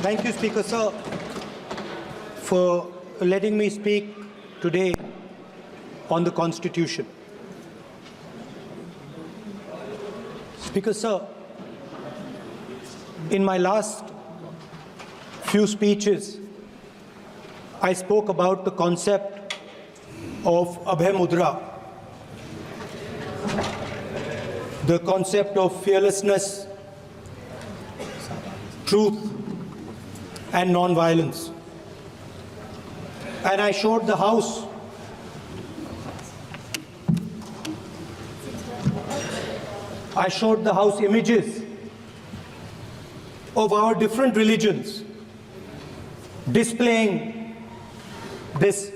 Thank you, Speaker Sir, for letting me speak today on the Constitution. Speaker Sir, in my last few speeches, I spoke about the concept of Abhay Mudra, the concept of fearlessness, truth, and non-violence. And I showed the House images of our different religions displaying this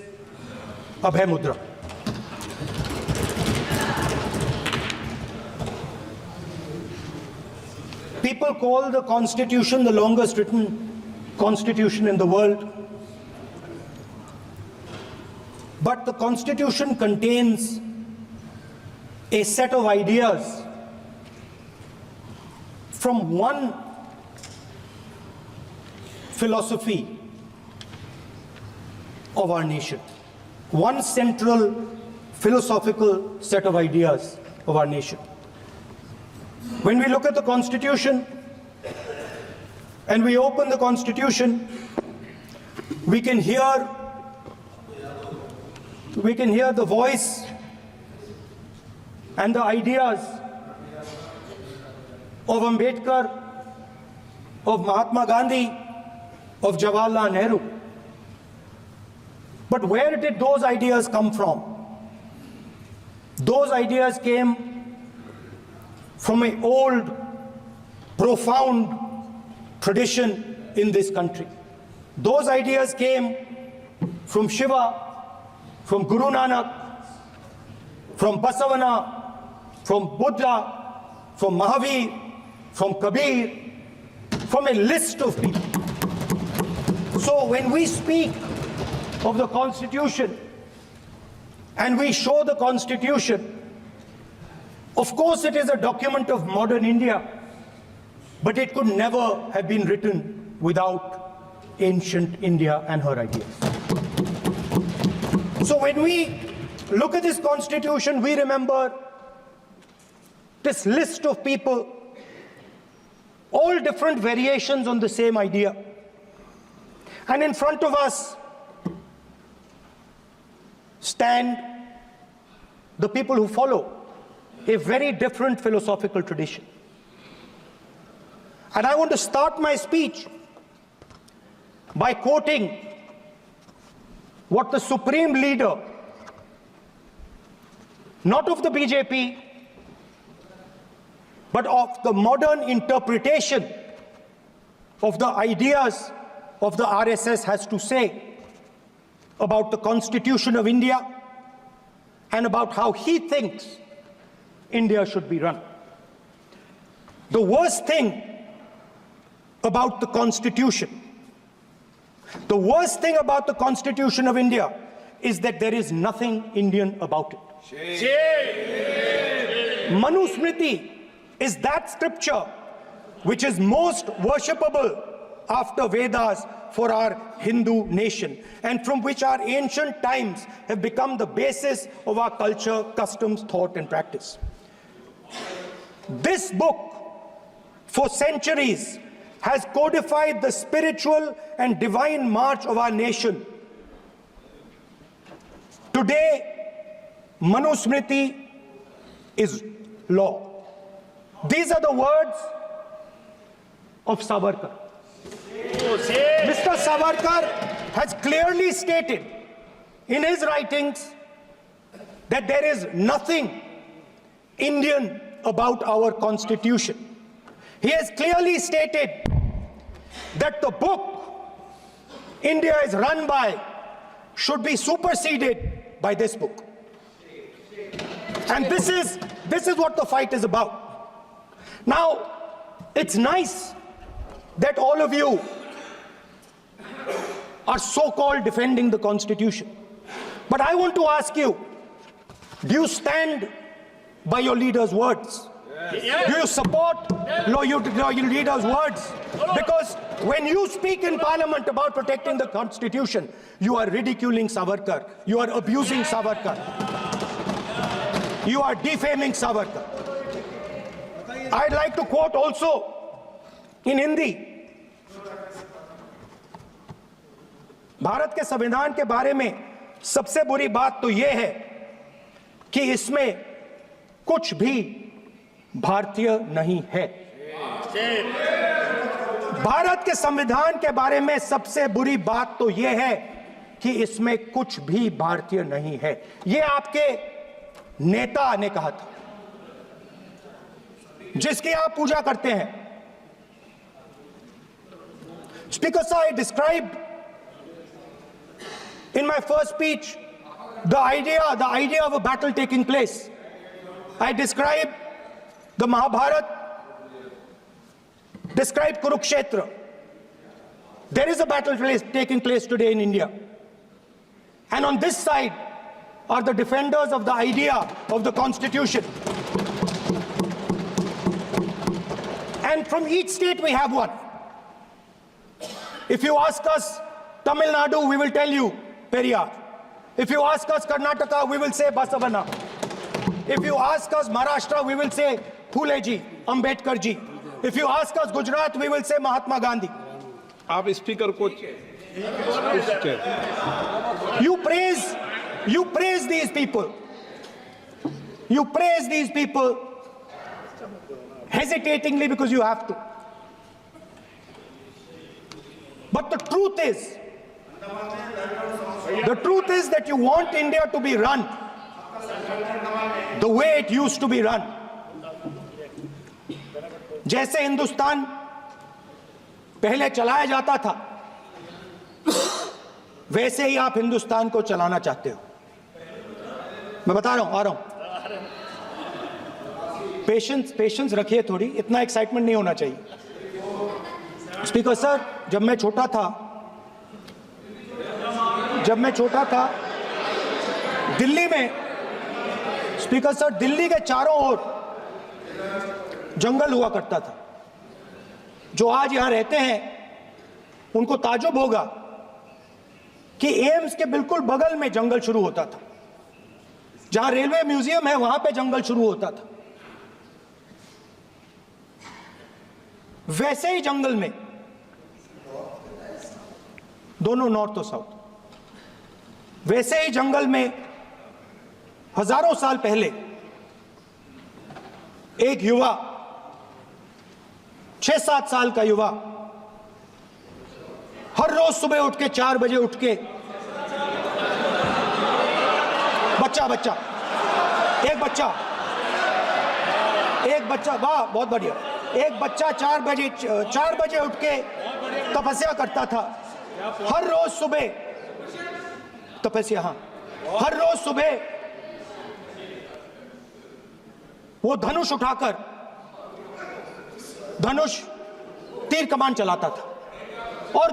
Abhay Mudra. People call the Constitution the longest written Constitution in the world. But the Constitution contains a set of ideas from one philosophy of our nation, one central philosophical set of ideas of our nation. When we look at the Constitution and we open the Constitution, we can hear the voice and the ideas of Ambedkar, of Mahatma Gandhi, of Jawaharlal Nehru. But where did those ideas come from? Those ideas came from an old, profound tradition in this country. Those ideas came from Shiva, from Guru Nanak, from Basavana, from Buddha, from Mahavir, from Kabir, from a list of people. So when we speak of the Constitution and we show the Constitution, of course it is a document of modern India, but it could never have been written without ancient India and her ideas. So when we look at this Constitution, we remember this list of people, all different variations on the same idea. And in front of us stand the people who follow a very different philosophical tradition. And I want to start my speech by quoting what the supreme leader, not of the BJP, but of the modern interpretation of the ideas of the RSS has to say about the Constitution of India and about how he thinks India should be run. The worst thing about the Constitution, the worst thing about the Constitution of India is that there is nothing Indian about it. Manusmriti is that scripture which is most worshipable after Vedas for our Hindu nation, and from which our ancient times have become the basis of our culture, customs, thought, and practice. This book, for centuries, has codified the spiritual and divine march of our nation. Today, Manusmriti is law. These are the words of Savarkar. Mr. Savarkar has clearly stated in his writings that there is nothing Indian about our Constitution. He has clearly stated that the book India is run by should be superseded by this book. And this is what the fight is about. Now, it's nice that all of you are so-called defending the Constitution. But I want to ask you, do you stand by your leader's words? Yes. Do you support your leader's words? Because When you speak in parliament about protecting the constitution, you are ridiculing Savarkar. You are abusing Savarkar. You are defaming Savarkar. I'd like to quote also in Hindi. Bharat के संविधान के बारे में सबसे बुरी बात तो यह है कि इसमें कुछ भी भारतीय नहीं है। भारत के संविधान के बारे में सबसे बुरी बात तो यह है कि इसमें कुछ भी भारतीय नहीं है। यह आपके नेता ने कहा था, जिसकी आप पूजा करते हैं। Speaker sir, I described in my first speech the idea of a battle taking place. I described the Mahabharata, described Kurukshetra. There is a battle taking place today in India. And on this side are the defenders of the idea of the Constitution. And from each state we have one. If you ask us Tamil Nadu, we will tell you Periyar. If you ask us Karnataka, we will say Basavana. If you ask us Maharashtra, we will say Phule ji, Ambedkar ji. If you ask us Gujarat, we will say Mahatma Gandhi. आप speaker को You praise these people. You praise these people hesitatingly because you have to. But the truth is that you want India to be run the way it used to be run. जैसे हिंदुस्तान पहले चलाया जाता था, वैसे ही आप हिंदुस्तान को चलाना चाहते हो। मैं बता रहा हूं, आ रहा हूं। पेशेंस रखिए थोड़ी, इतना एक्साइटमेंट नहीं होना चाहिए। स्पीकर सर, जब मैं छोटा था दिल्ली में, स्पीकर सर, दिल्ली के चारों ओर जंगल हुआ करता था। जो आज यहां रहते हैं उनको ताजुब होगा कि एम्स के बिल्कुल बगल में जंगल शुरू होता था। जहां रेलवे म्यूजियम है वहां पे जंगल शुरू होता था। वैसे ही जंगल में, दोनों नॉर्थ और साउथ, वैसे ही जंगल में हजारों साल पहले एक युवा, 6-7 साल का युवा, हर रोज सुबह उठ के 4 बजे उठ के, एक बच्चा, वाह बहुत बढ़िया, एक बच्चा 4 बजे उठ के तपस्या करता था। हर रोज सुबह तपस्या, हर रोज सुबह वो धनुष उठाकर तीर कमान चलाता था और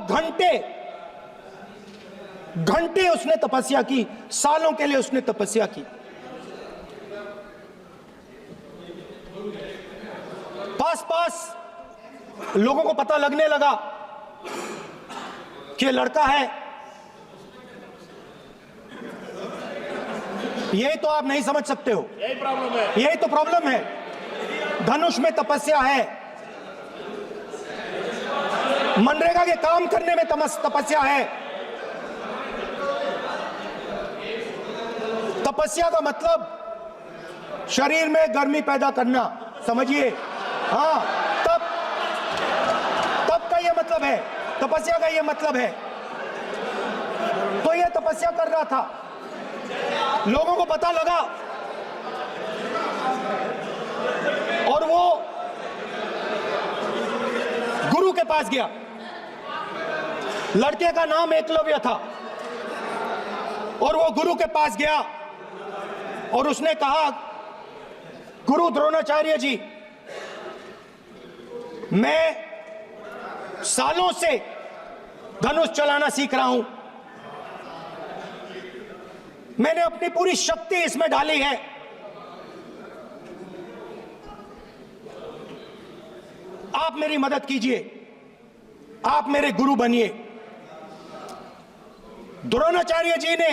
घंटे उसने तपस्या की, सालों के लिए उसने तपस्या की। पास लोगों को पता लगने लगा कि लड़का है। यही तो आप नहीं समझ सकते हो, यही तो प्रॉब्लम है। धनुष में तपस्या है, मनरेगा के काम करने में तपस्या है। तपस्या का मतलब शरीर में गर्मी पैदा करना, समझिए। हाँ, तब का ये मतलब है, तपस्या का ये मतलब है। तो ये तपस्या कर रहा था, लोगों को पता लगा और वो गुरु के पास गया। लड़के का नाम एकलव्य था और वो गुरु के पास गया और उसने कहा, गुरु द्रोणाचार्य जी, मैं सालों से धनुष चलाना सीख रहा हूं, मैंने अपनी पूरी शक्ति इसमें डाली है। आप मेरी मदद कीजिए। आप मेरे गुरु बनिए। द्रोणाचार्य जी ने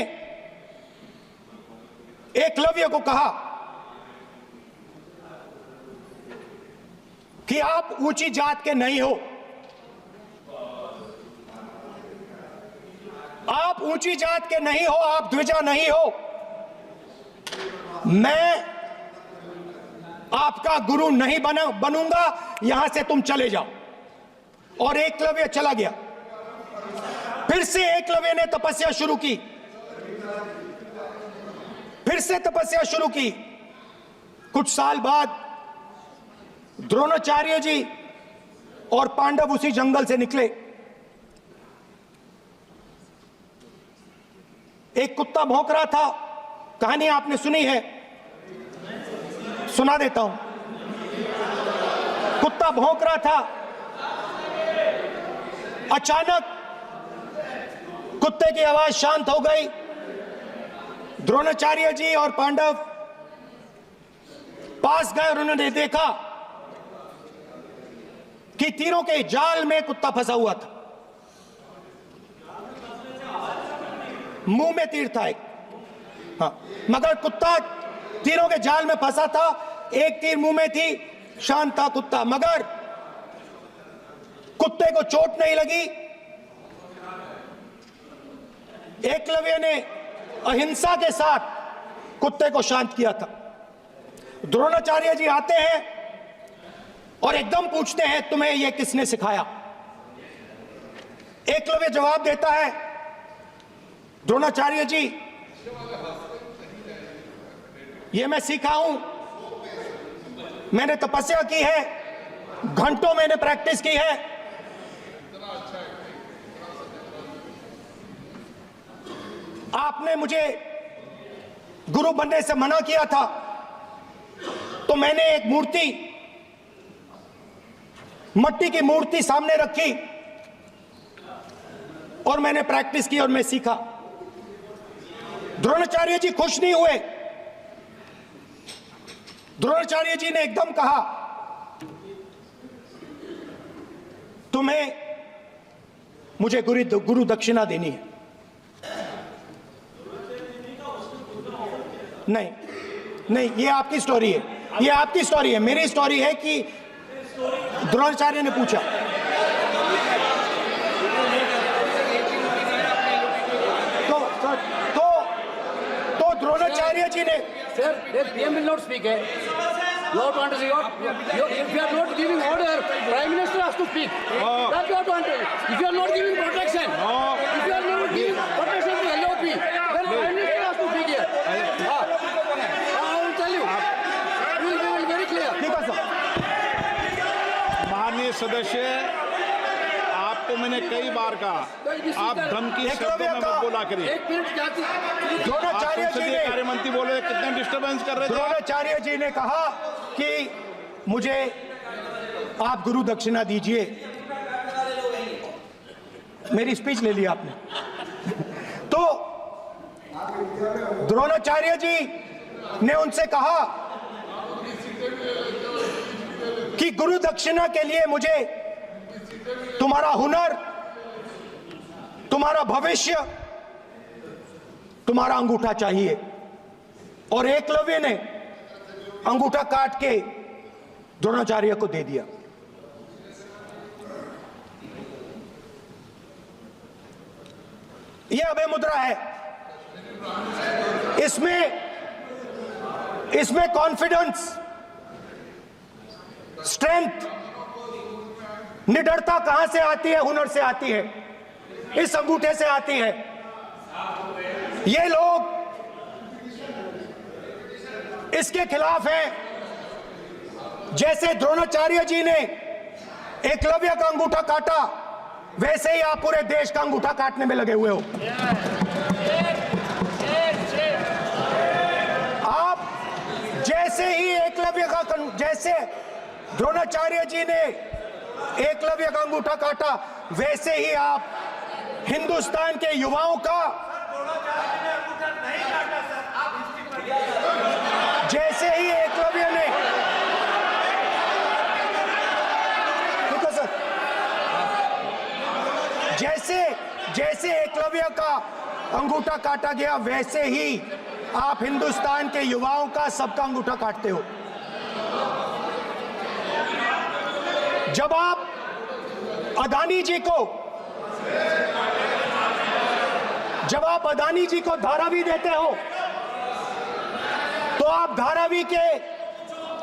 एकलव्य को कहा कि आप ऊंची जात के नहीं हो, आप ऊंची जात के नहीं हो, आप द्विजा नहीं हो, मैं आपका गुरु नहीं बनूंगा, यहां से तुम चले जाओ। और एकलव्य चला गया। फिर से एकलव्य ने तपस्या शुरू की, फिर से तपस्या शुरू की। कुछ साल बाद द्रोणाचार्य जी और पांडव उसी जंगल से निकले। एक कुत्ता भौंक रहा था, कहानी आपने सुनी है, सुना देता हूं। कुत्ता भौंक रहा था, अचानक कुत्ते की आवाज शांत हो गई। द्रोणाचार्य जी और पांडव पास गए और उन्होंने देखा कि तीरों के जाल में कुत्ता फंसा हुआ था। मुंह में तीर था एक, हाँ, मगर कुत्ता तीरों के जाल में फंसा था। एक तीर मुंह में थी, शांत था कुत्ता, मगर कुत्ते को चोट नहीं लगी। एकलव्य ने अहिंसा के साथ कुत्ते को शांत किया था। द्रोणाचार्य जी आते हैं और एकदम पूछते हैं, तुम्हें यह किसने सिखाया? एकलव्य जवाब देता है, द्रोणाचार्य जी, यह मैं सीखा हूं, मैंने तपस्या की है, घंटों मैंने प्रैक्टिस की है। आपने मुझे गुरु बनने से मना किया था, तो मैंने एक मूर्ति, मट्टी की मूर्ति सामने रखी और मैंने प्रैक्टिस की और मैं सीखा। द्रोणाचार्य जी खुश नहीं हुए। द्रोणाचार्य जी ने एकदम कहा, तुम्हें मुझे गुरु दक्षिणा देनी है। नहीं नहीं, ये आपकी स्टोरी है, ये आपकी स्टोरी है। मेरी स्टोरी है कि द्रोणाचार्य ने पूछा। तो द्रोणाचार्य जी ने, Sir, the PM will not speak. You have to understand. If you are not giving order, Prime Minister has to speak. That you have to understand. If you are not giving protection, if you are not giving protection to LOP, then Prime Minister has to speak here. I will tell you. We will be very clear. ठीक है sir. माननीय सदस्य, आपको मैंने कई बार कहा, आप धमकी शब्दों में मत बोला करिए। एक मिनट क्या थी? द्रोणाचार्य जी संसदीय ने, कार्य मंत्री बोले, कितने डिस्टर्बेंस कर रहे थे। द्रोणाचार्य जी ने कहा कि मुझे आप गुरु दक्षिणा दीजिए। मेरी स्पीच ले ली आपने। तो द्रोणाचार्य जी ने उनसे कहा कि गुरु दक्षिणा के लिए मुझे तुम्हारा हुनर, तुम्हारा भविष्य, तुम्हारा अंगूठा चाहिए। और एकलव्य ने अंगूठा काट के द्रोणाचार्य को दे दिया। यह अभय मुद्रा है। इसमें कॉन्फिडेंस, स्ट्रेंथ, निडरता कहां से आती है? हुनर से आती है, इस अंगूठे से आती है। ये लोग इसके खिलाफ हैं। जैसे द्रोणाचार्य जी ने एकलव्य का अंगूठा काटा, वैसे ही आप पूरे देश का अंगूठा काटने में लगे हुए हो। आप जैसे ही एकलव्य का, जैसे द्रोणाचार्य जी ने एकलव्य का अंगूठा काटा, वैसे ही आप हिंदुस्तान के युवाओं का, जैसे ही एकलव्य ने, ठीक है सर, जैसे एकलव्य का अंगूठा काटा गया, वैसे ही आप हिंदुस्तान के युवाओं का, सबका अंगूठा काटते हो। जब आप अदानी जी को धारावी देते हो, तो आप धारावी के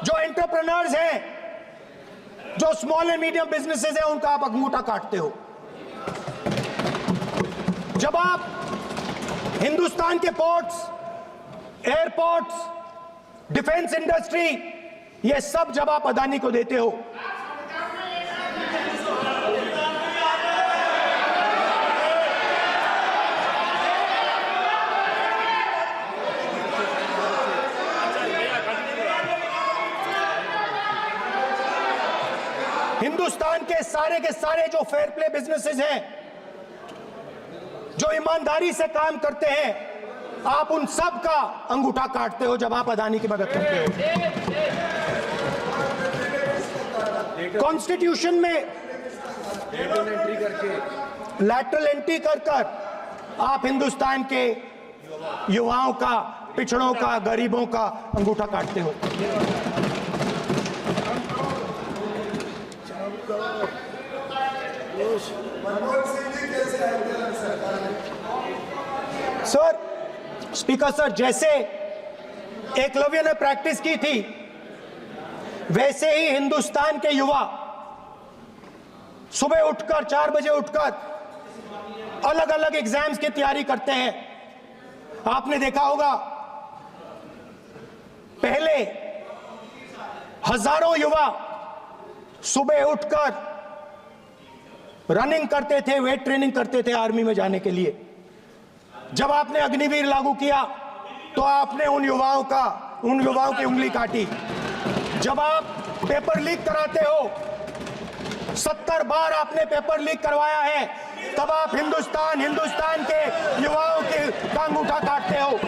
जो एंटरप्रेन्योर्स हैं, जो स्मॉल एंड मीडियम बिजनेसेस हैं, उनका आप अंगूठा काटते हो। जब आप हिंदुस्तान के पोर्ट्स, एयरपोर्ट्स, डिफेंस इंडस्ट्री, ये सब जब आप अदानी को देते हो, हिंदुस्तान के सारे जो फेयर प्ले बिजनेसेस हैं, जो ईमानदारी से काम करते हैं, आप उन सब का अंगूठा काटते हो जब आप अदानी की मदद करते हो। कॉन्स्टिट्यूशन में लैटरल एंट्री कर आप हिंदुस्तान के युवाओं का, पिछड़ों का, गरीबों का अंगूठा काटते हो। सर, स्पीकर सर, जैसे एकलव्य ने प्रैक्टिस की थी, वैसे ही हिंदुस्तान के युवा सुबह उठकर 4 बजे उठकर अलग अलग एग्जाम्स की तैयारी करते हैं। आपने देखा होगा, पहले हजारों युवा सुबह उठकर रनिंग करते थे, वेट ट्रेनिंग करते थे आर्मी में जाने के लिए। जब आपने अग्निवीर लागू किया, तो आपने उन युवाओं की उंगली काटी। जब आप पेपर लीक कराते हो, 70 बार आपने पेपर लीक करवाया है, तब आप हिंदुस्तान के युवाओं के अंगूठा काटते हो।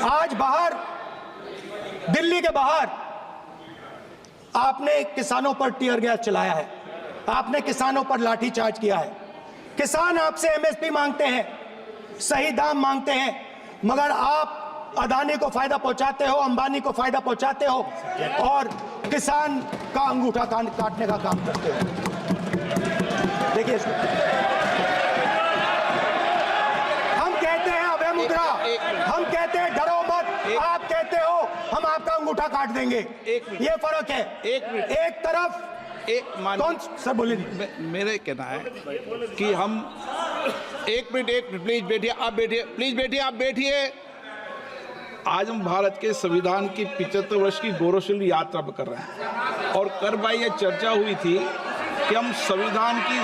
आज बाहर, दिल्ली के बाहर आपने किसानों पर टीयर गैस चलाया है, आपने किसानों पर लाठीचार्ज किया है। किसान आपसे एमएसपी मांगते हैं, सही दाम मांगते हैं, मगर आप अदानी को फायदा पहुंचाते हो, अंबानी को फायदा पहुंचाते हो और किसान का अंगूठा काटने का काम करते हो। देखिए, हम कहते हैं अभय मुद्रा, हम कहते हैं डरो मत, आप कहते हो हम आपका अंगूठा काट देंगे। ये फर्क है। एक तरफ कौन सर बोलिए। मेरे कहना है कि हम एक मिनट प्लीज बैठिए, आप बैठिए, प्लीज बैठिए, आप बैठिए। आज हम भारत के संविधान की 75 वर्ष की गौरवशाली यात्रा कर रहे हैं, और कर भाई ये चर्चा हुई थी कि हम संविधान की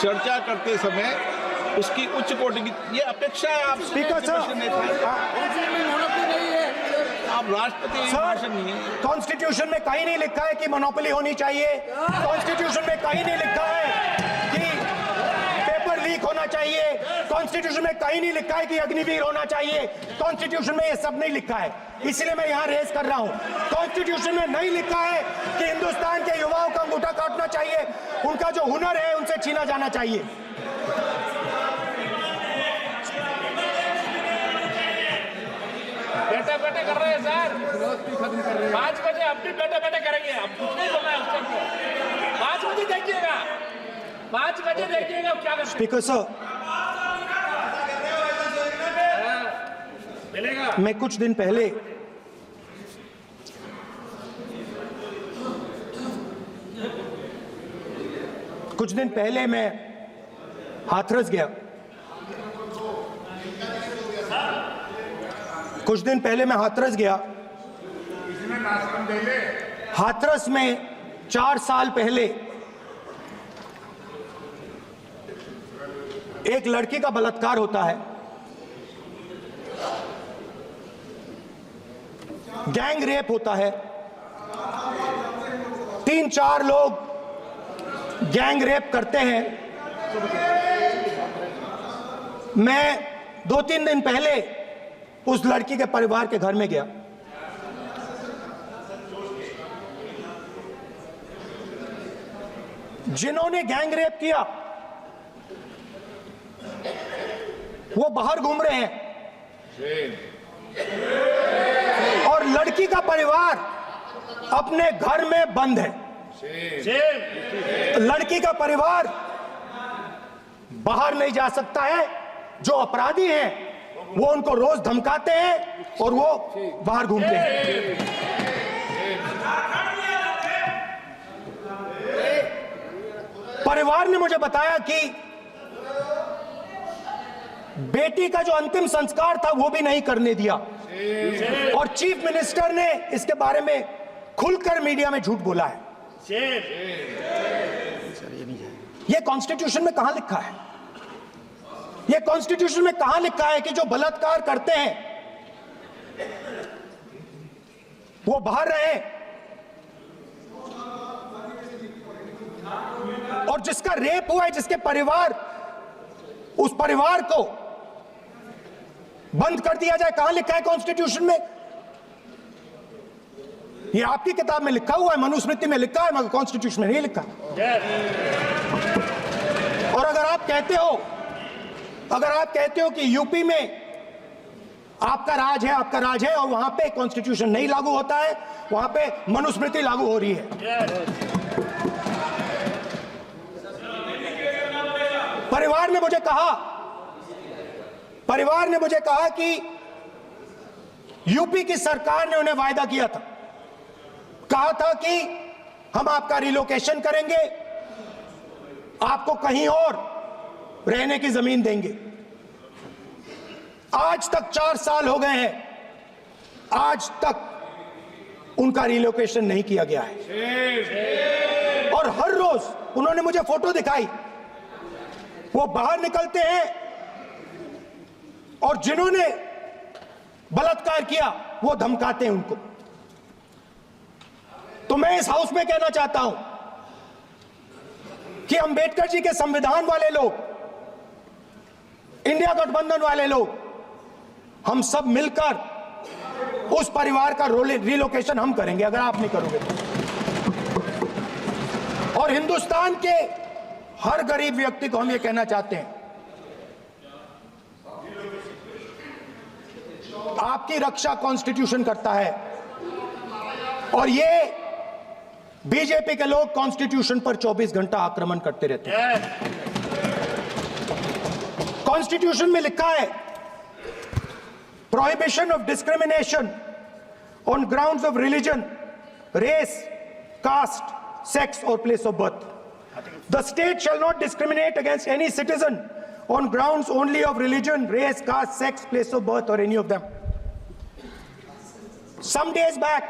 चर्चा करते समय उसकी उच्च कोटि की ये अपेक्षा है। आप स्पीकर सर, आप राष्ट्रपति भाषण नहीं है। कॉन्स्टिट्यूशन में कहीं नहीं लिखा है कि मोनोपोली होनी चाहिए। कॉन्स्टिट्यूशन में कहीं नहीं लिखा है कि पेपर लीक होना चाहिए। कॉन्स्टिट्यूशन में कहीं नहीं लिखा है कि अग्निवीर होना चाहिए। कॉन्स्टिट्यूशन में ये सब नहीं लिखा है, इसलिए मैं यहाँ रेस कर रहा हूँ। कॉन्स्टिट्यूशन में नहीं लिखा है कि हिंदुस्तान के युवाओं का अंगूठा काटना चाहिए, उनका जो हुनर है उनसे छीना जाना चाहिए। बैठे कर रहे हैं सर, 5 बजे अब भी बैठे करेंगे। अब कुछ नहीं बोलना है उसको। 5 बजे देखिएगा, 5 बजे देखिएगा क्या कर। स्पीकर सर, मिलेगा। मैं कुछ दिन पहले मैं हाथरस गया। कुछ दिन पहले मैं हाथरस गया। हाथरस में 4 साल पहले एक लड़की का बलात्कार होता है। गैंग रेप होता है। 3-4 लोग गैंग रेप करते हैं मैं 2-3 दिन पहले उस लड़की के परिवार के घर में गया। जिन्होंने गैंग रेप किया वो बाहर घूम रहे हैं और लड़की का परिवार अपने घर में बंद है। लड़की का परिवार बाहर नहीं जा सकता है। जो अपराधी हैं वो उनको रोज धमकाते हैं और वो बाहर घूमते हैं। परिवार ने मुझे बताया कि बेटी का जो अंतिम संस्कार था वो भी नहीं करने दिया और चीफ मिनिस्टर ने इसके बारे में खुलकर मीडिया में झूठ बोला है। ये कॉन्स्टिट्यूशन में कहां लिखा है? ये कॉन्स्टिट्यूशन में कहां लिखा है कि जो बलात्कार करते हैं वो बाहर रहे और जिसका रेप हुआ है, जिसके परिवार, उस परिवार को बंद कर दिया जाए? कहां लिखा है कॉन्स्टिट्यूशन में? ये आपकी किताब में लिखा हुआ है, मनुस्मृति में लिखा है, मगर कॉन्स्टिट्यूशन में नहीं लिखा। और अगर आप कहते हो कि यूपी में आपका राज है और वहां पे कॉन्स्टिट्यूशन नहीं लागू होता है, वहां पे मनुस्मृति लागू हो रही है। परिवार ने मुझे कहा कि यूपी की सरकार ने उन्हें वायदा किया था, कहा था कि हम आपका रिलोकेशन करेंगे, आपको कहीं और रहने की जमीन देंगे। आज तक 4 साल हो गए हैं, आज तक उनका रिलोकेशन नहीं किया गया है। और हर रोज उन्होंने मुझे फोटो दिखाई, वो बाहर निकलते हैं और जिन्होंने बलात्कार किया वो धमकाते हैं उनको। तो मैं इस हाउस में कहना चाहता हूं कि अंबेडकर जी के संविधान वाले लोग, इंडिया गठबंधन वाले लोग, हम सब मिलकर उस परिवार का रिलोकेशन हम करेंगे अगर आप नहीं करोगे तो। और हिंदुस्तान के हर गरीब व्यक्ति को हम ये कहना चाहते हैं, आपकी रक्षा कॉन्स्टिट्यूशन करता है और ये बीजेपी के लोग कॉन्स्टिट्यूशन पर 24 घंटा आक्रमण करते रहते हैं। कॉन्स्टिट्यूशन में लिखा है prohibition of discrimination on grounds of religion, race, caste, sex और place of birth. The state shall not discriminate against any citizen on grounds only of religion, race, caste, sex, place of birth or any of them. Some days back,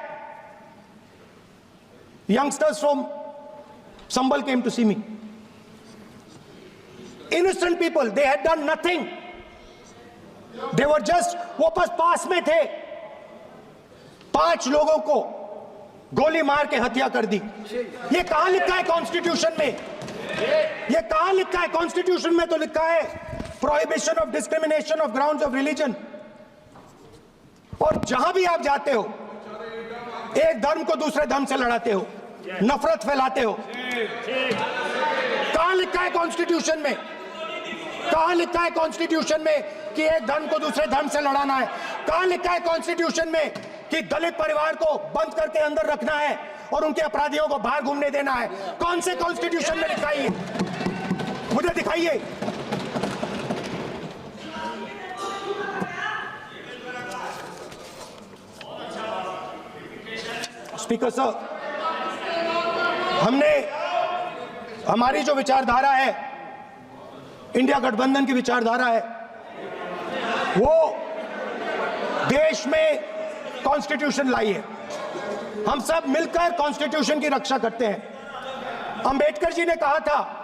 youngsters from Sambal came to see me. Innocent people, they had done nothing. They were just, वो पास में थे, 5 लोगों को गोली मार के हत्या कर दी। ये कहां लिखा है कॉन्स्टिट्यूशन में? ये कहां लिखा है कॉन्स्टिट्यूशन में? तो लिखा है prohibition of discrimination of grounds of religion. और जहां भी आप जाते हो, एक धर्म को दूसरे धर्म से लड़ाते हो, नफरत फैलाते हो। कहां लिखा है कॉन्स्टिट्यूशन में? कहां लिखा है कॉन्स्टिट्यूशन में कि एक धर्म को दूसरे धर्म से लड़ाना है? कहां लिखा है कॉन्स्टिट्यूशन में कि दलित परिवार को बंद करके अंदर रखना है और उनके अपराधियों को बाहर घूमने देना है? कौन से कॉन्स्टिट्यूशन में लिखा है? मुझे दिखाइए। स्पीकर सर, हमारी जो विचारधारा है, इंडिया गठबंधन की विचारधारा है, वो देश में कॉन्स्टिट्यूशन लाई है। हम सब मिलकर कॉन्स्टिट्यूशन की रक्षा करते हैं। अंबेडकर जी ने कहा था,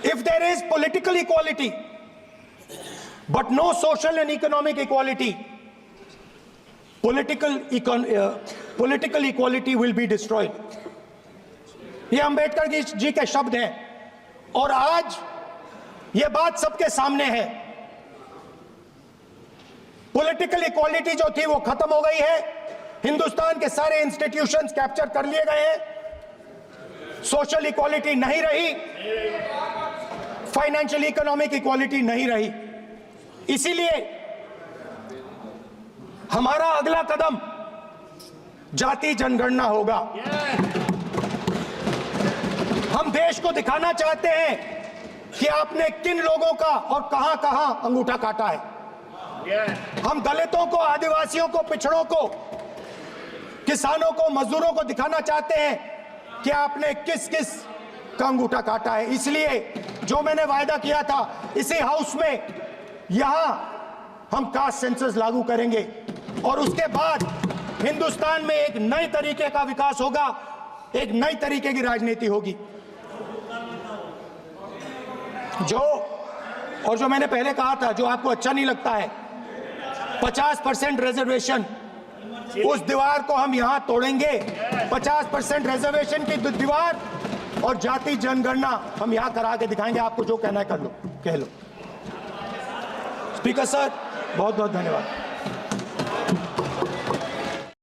if there is political equality but no social and economic equality, political equality will be destroyed। ये अंबेडकर जी के शब्द हैं। और आज यह बात सबके सामने है। पॉलिटिकल इक्वालिटी जो थी वो खत्म हो गई है। हिंदुस्तान के सारे इंस्टीट्यूशंस कैप्चर कर लिए गए हैं। सोशल इक्वालिटी नहीं रही, फाइनेंशियल इकोनॉमिक इक्वालिटी नहीं रही। इसीलिए हमारा अगला कदम जाति जनगणना होगा। हम देश को दिखाना चाहते हैं कि आपने किन लोगों का और कहां कहां अंगूठा काटा है। हम दलितों को, आदिवासियों को, पिछड़ों को, किसानों को, मजदूरों को दिखाना चाहते हैं कि आपने किस किस का अंगूठा काटा है। इसलिए जो मैंने वायदा किया था, इसी हाउस में यहां हम कास्ट सेंसस लागू करेंगे और उसके बाद हिंदुस्तान में एक नए तरीके का विकास होगा, एक नई तरीके की राजनीति होगी। जो मैंने पहले कहा था, जो आपको अच्छा नहीं लगता है, 50% रिजर्वेशन, उस दीवार को हम यहां तोड़ेंगे। 50% रिजर्वेशन की दीवार और जाति जनगणना हम यहां करा के दिखाएंगे। आपको जो कहना है कर लो, कह लो। स्पीकर सर, बहुत बहुत धन्यवाद।